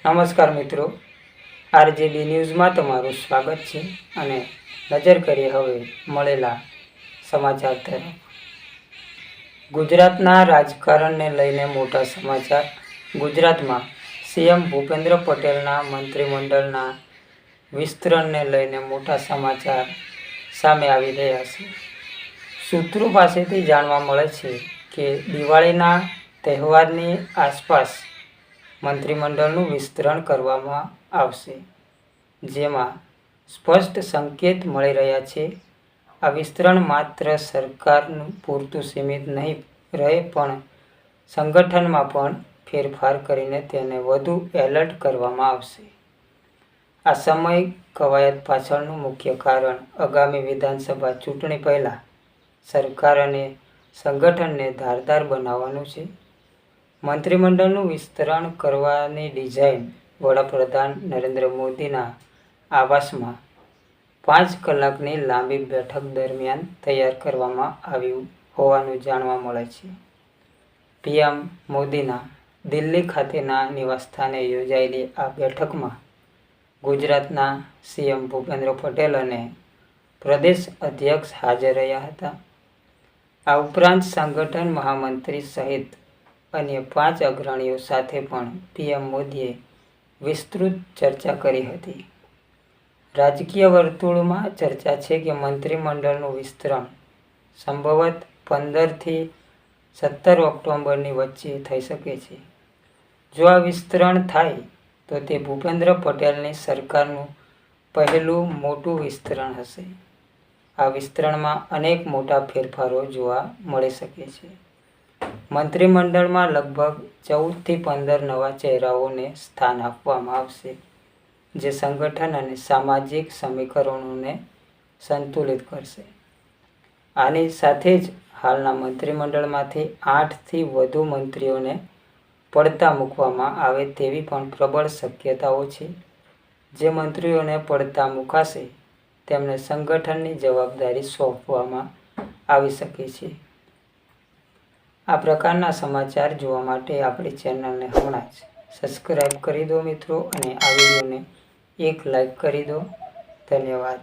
નમસ્કાર મિત્રો, આરજેબી ન્યૂઝમાં તમારું સ્વાગત છે અને નજર કરીએ હવે મળેલા સમાચાર તરફ। ગુજરાતના રાજકારણને લઈને મોટા સમાચાર। ગુજરાતમાં સીએમ ભૂપેન્દ્ર પટેલના મંત્રીમંડળના વિસ્તરણને લઈને મોટા સમાચાર સામે આવી રહ્યા છે। સૂત્રો પાસેથી જાણવા મળે છે કે દિવાળીના તહેવારની આસપાસ મંત્રીમંડળનું વિસ્તરણ કરવામાં આવશે, જેમાં સ્પષ્ટ સંકેત મળી રહ્યા છે આ વિસ્તરણ માત્ર સરકારનું પૂરતું સીમિત નહીં રહે, પણ સંગઠનમાં પણ ફેરફાર કરીને તેને વધુ એલર્ટ કરવામાં આવશે। આ સમય કવાયત પાછળનું મુખ્ય કારણ આગામી વિધાનસભા ચૂંટણી પહેલા સરકાર અને સંગઠનને ધારદાર બનાવવાનું છે। મંત્રીમંડળનું વિસ્તરણ કરવાની ડિઝાઇન વડાપ્રધાન નરેન્દ્ર મોદીના આવાસમાં 5 કલાકની લાંબી બેઠક દરમિયાન તૈયાર કરવામાં આવ્યું હોવાનું જાણવા મળે છે। પીએમ મોદીના દિલ્હી ખાતેના નિવાસસ્થાને યોજાયેલી આ બેઠકમાં ગુજરાતના સીએમ ભૂપેન્દ્ર પટેલ અને પ્રદેશ અધ્યક્ષ હાજર રહ્યા હતા। આ ઉપરાંત સંગઠન મહામંત્રી સહિત અન્ય 5 અગ્રણીઓ સાથે પણ પીએમ મોદીએ વિસ્તૃત ચર્ચા કરી હતી। રાજકીય વર્તુળોમાં ચર્ચા છે કે મંત્રીમંડળનું વિસ્તરણ સંભવત 15 થી 17 ઓક્ટોબરની વચ્ચે થઈ શકે છે। જો આ વિસ્તરણ થાય તો તે ભૂપેન્દ્ર પટેલની સરકારનું પહેલું મોટું વિસ્તરણ હશે। આ વિસ્તરણમાં અનેક મોટા ફેરફારો જોવા મળી શકે છે। મંત્રીમંડળમાં લગભગ 14 થી 15 નવા ચહેરાઓને સ્થાન આપવામાં આવશે, જે સંગઠન અને સામાજિક સમીકરણોને સંતુલિત કરશે। આની સાથે જ હાલના મંત્રીમંડળમાંથી 8 થી વધુ મંત્રીઓને પડતા મૂકવામાં આવે તેવી પણ પ્રબળ શક્યતાઓ છે। જે મંત્રીઓને પડતા મૂકાશે તેમને સંગઠનની જવાબદારી સોંપવામાં આવી શકે છે। આ પ્રકારના સમાચાર જોવા માટે આપણી ચેનલને હમણાં જ સબસ્ક્રાઇબ કરી દો મિત્રો, અને આ વિડીયોને એક લાઈક કરી દો। ધન્યવાદ।